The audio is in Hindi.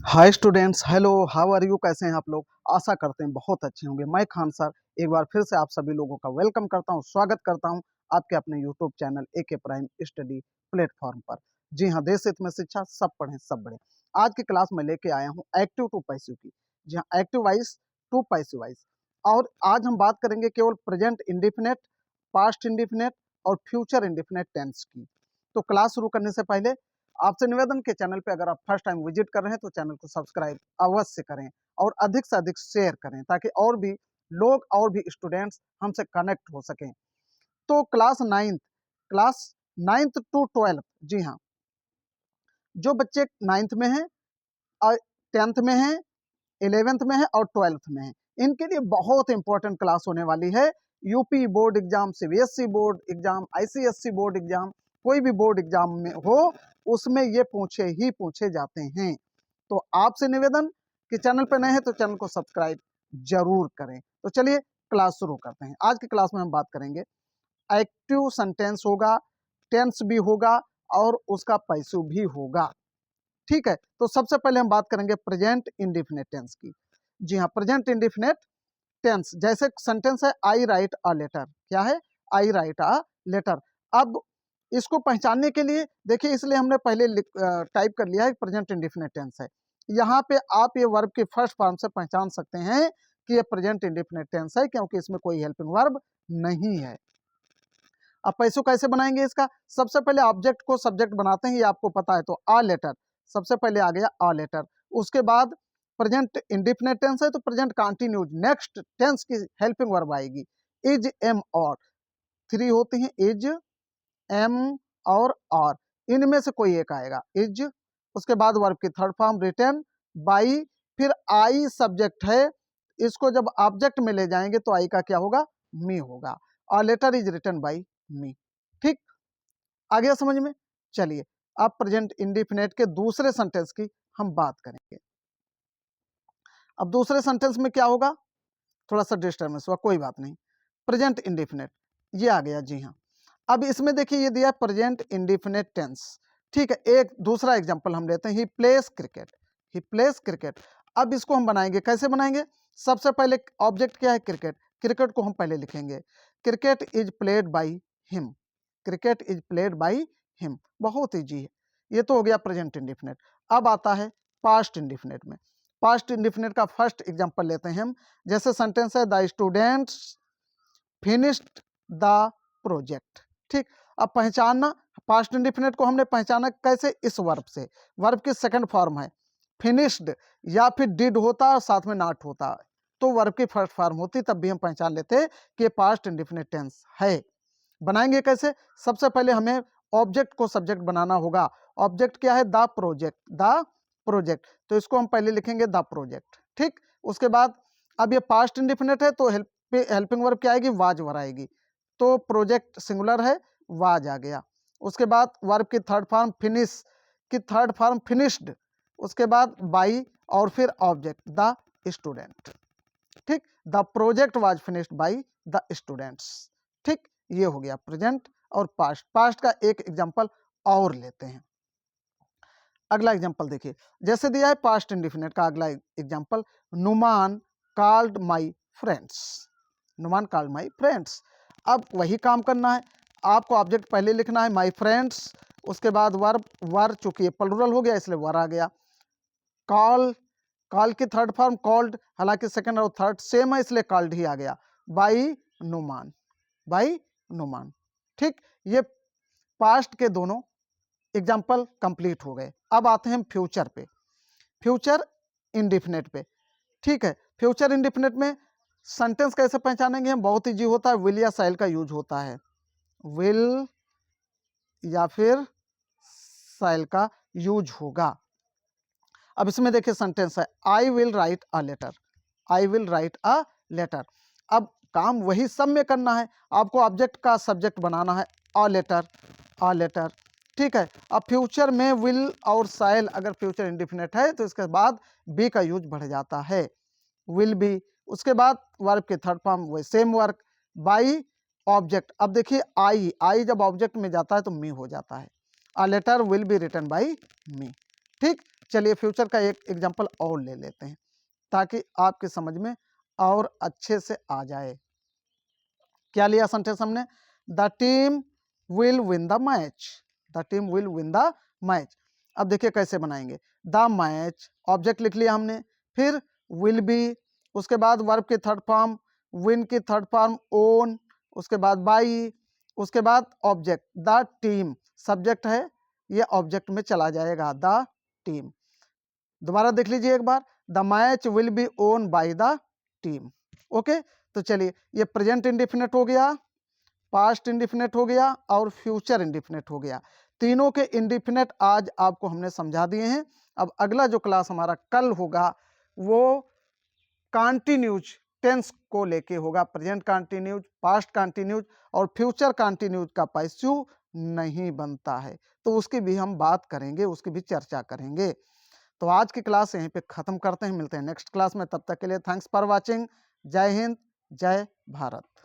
Hi students, hello, how are you? कैसे हैं आप लोग? आशा करते हैं बहुत अच्छे होंगे। मैं खान सर एक बार फिर से आप सभी लोगों का वेलकम करता हूं, स्वागत करता हूं आपके अपने YouTube channel AK Prime Study platform पर। जी हां, देश हित में शिक्षा, सब पढ़ें सब बढ़े। आज की क्लास में लेके आया हूं एक्टिव टू पैसिव की। जी हाँ, active voice to passive voice. और आज हम बात करेंगे केवल प्रेजेंट इंडिफिनिट, पास्ट इंडिफिनिट और फ्यूचर इंडिफिनिट टेंस की। तो क्लास शुरू करने से पहले आपसे निवेदन के चैनल पे अगर आप फर्स्ट टाइम विजिट कर रहे हैं तो चैनल को सब्सक्राइब अवश्य करें और अधिक से अधिक शेयर करें ताकि और भी लोग और भी स्टूडेंट्स हमसे कनेक्ट हो सकें। तो क्लास नाइन्थ टू 12, जी हाँ, जो बच्चे नाइन्थ में हैं और 10th में हैं, 11th में है और 12th में है, इनके लिए बहुत इंपॉर्टेंट क्लास होने वाली है। UP board exam, CBSE board exam, ICSE board exam, कोई भी बोर्ड एग्जाम में हो उसमें ये पूछे ही पूछे जाते हैं। तो आपसे निवेदन कि चैनल पर नए हैं तो चैनल को सब्सक्राइब जरूर करें। तो चलिए क्लास शुरू करते हैं। आज की क्लास में हम बात करेंगे एक्टिव सेंटेंस होगा, टेंस भी होगा और उसका पैसिव भी होगा। ठीक है, तो सबसे पहले हम बात करेंगे प्रेजेंट इंडिफिनिट टेंस की। जी हाँ, प्रेजेंट इंडिफिनिट टेंस, जैसे सेंटेंस है आई राइट अ लेटर। क्या है? आई राइट अ लेटर। अब इसको पहचानने के लिए देखिए, इसलिए हमने पहले टाइप कर लिया है प्रेजेंट इंडिफिनिट टेंस है। यहाँ पे आप ये वर्ब की फर्स्ट फॉर्म से पहचान सकते हैं कि ये प्रेजेंट इंडिफिनिट टेंस है, क्योंकि इसमें कोई हेल्पिंग वर्ब नहीं है। अब पैसों कैसे बनाएंगे इसका? सबसे पहले ऑब्जेक्ट को सब्जेक्ट बनाते हैं, ये आपको पता है। तो अ लेटर सबसे पहले आ गया, अ लेटर। उसके बाद प्रेजेंट इंडिफिनिट टेंस है तो प्रेजेंट कंटिन्यूज, नेक्स्ट टेंस की हेल्पिंग वर्ब आएगी इज, एम और। थ्री होती हैं, इज, एम और इनमें से कोई एक आएगा, इज। उसके बाद वर्ब की थर्ड फॉर्म रिटन बाई, फिर आई सब्जेक्ट है, इसको जब ऑब्जेक्ट में ले जाएंगे तो आई का क्या होगा? मी होगा। A letter is written by me. ठीक, आ गया समझ में? चलिए अब प्रेजेंट इंडिफिनिट के दूसरे सेंटेंस की हम बात करेंगे। अब दूसरे सेंटेंस में क्या होगा? थोड़ा सा डिस्टर्बेंस हुआ, कोई बात नहीं। प्रेजेंट इंडिफिनिट ये आ गया। जी हाँ, अब इसमें देखिए ये दिया प्रेजेंट इंडिफिनिट टेंस। ठीक है, एक दूसरा एग्जांपल हम लेते हैं, ही प्लेस क्रिकेट। ही प्लेस क्रिकेट। अब इसको हम बनाएंगे, कैसे बनाएंगे? सबसे पहले ऑब्जेक्ट क्या है? क्रिकेट। क्रिकेट को हम पहले लिखेंगे, cricket is played by him. Cricket is played by him, बहुत ईजी है। ये तो हो गया प्रेजेंट इंडिफिनिट। अब आता है पास्ट इंडिफिनिट में। पास्ट इंडिफिनिट का फर्स्ट एग्जांपल लेते हैं हम। जैसे सेंटेंस है the students finished the project. ठीक, अब पहचानना पास्ट इंडिफिनिट को हमने पहचाना कैसे? इस वर्ब से। वर्ब की सेकंड फॉर्म है फिनिश्ड, या फिर डिड होता और साथ में नॉट होता तो वर्ब की फर्स्ट फॉर्म होती, तब भी हम पहचान लेते कि पास्ट इंडिफिनिट टेंस है। बनाएंगे कैसे? सबसे पहले हमें ऑब्जेक्ट को सब्जेक्ट बनाना होगा। ऑब्जेक्ट क्या है? The project. द प्रोजेक्ट, तो इसको हम पहले लिखेंगे द प्रोजेक्ट। ठीक, उसके बाद अब ये पास्ट इंडिफिनिट है तो हेल्पिंग वर्ब क्या आएगी? वाज वर्ब आएगी। तो प्रोजेक्ट सिंगुलर है, वाज आ गया। उसके बाद वर्ब की थर्ड फॉर्म फिनिश की थर्ड फॉर्म फिनिश्ड। उसके बाद बाई और फिर ऑब्जेक्ट द स्टूडेंट। ठीक, the project was finished by the students. ठीक, ये हो गया प्रेजेंट और पास्ट। पास्ट का एक एग्जांपल और लेते हैं। अगला एग्जांपल देखिए, जैसे दिया है पास्ट इंडिफिनिट का अगला example, Numan called my friends. Numan called my friends. अब वही काम करना है, आपको ऑब्जेक्ट पहले लिखना है माई फ्रेंड्स, उसके बाद वर्ब, वर चूंकि ये प्लुरल हो गया इसलिए वर आ गया। कॉल, कॉल की थर्ड फॉर्म कॉल्ड, हालांकि सेकंड और थर्ड सेम है इसलिए कॉल्ड ही आ गया। By Numan, by Numan. ठीक, ये पास्ट के दोनों एग्जाम्पल कंप्लीट हो गए। अब आते हैं फ्यूचर पे, फ्यूचर इंडिफिनिट पे। ठीक है, फ्यूचर इंडिफिनिट में सेंटेंस कैसे पहचानेंगे हम? बहुत ईजी होता है, विल या शैल का यूज होता है। विल या फिर शैल का यूज होगा। अब इसमें देखिए सेंटेंस है I will write a letter. I will write a letter. अब काम वही सब में करना है, आपको ऑब्जेक्ट का सब्जेक्ट बनाना है अ लेटर, अ लेटर। ठीक है, अब फ्यूचर में विल और शैल अगर फ्यूचर इंडिफिनिट है तो इसके बाद बी का यूज बढ़ जाता है, विल बी। उसके बाद वर्ब के थर्ड फॉर्म वही सेम वर्क, बाई ऑब्जेक्ट। अब देखिए आई, आई जब ऑब्जेक्ट में जाता है तो मी हो जाता है। A letter will be written by me. ठीक, चलिए फ्यूचर का एक एग्जांपल और ले लेते हैं ताकि आपके समझ में और अच्छे से आ जाए। क्या लिया सेंटेंस हमने? The team will win the match, the team will win the match. अब देखिए कैसे बनाएंगे। द मैच, ऑब्जेक्ट लिख लिया हमने, फिर विल बी, उसके बाद वर्ब की थर्ड फॉर्म, विन की थर्ड फॉर्म ओन, उसके बाद बाई, उसके बाद ऑब्जेक्ट द टीम, सब्जेक्ट है ये ऑब्जेक्ट में चला जाएगा द टीम। दोबारा देख लीजिए एक बार, the match will be won by the team. Okay, तो चलिए ये प्रेजेंट इंडेफिनिट हो गया, पास्ट इंडेफिनिट हो गया और फ्यूचर इंडेफिनिट हो गया। तीनों के इंडेफिनिट आज आपको हमने समझा दिए हैं। अब अगला जो क्लास हमारा कल होगा वो कॉन्टिन्यूज टेंस को लेके होगा, प्रेजेंट कॉन्टिन्यूज, पास्ट कॉन्टिन्यूज और फ्यूचर कॉन्टिन्यूज का पैसिव नहीं बनता है, तो उसकी भी हम बात करेंगे, उसकी भी चर्चा करेंगे। तो आज की क्लास यहीं पे ख़त्म करते हैं, मिलते हैं नेक्स्ट क्लास में, तब तक के लिए थैंक्स फॉर वाचिंग। जय हिंद, जय भारत।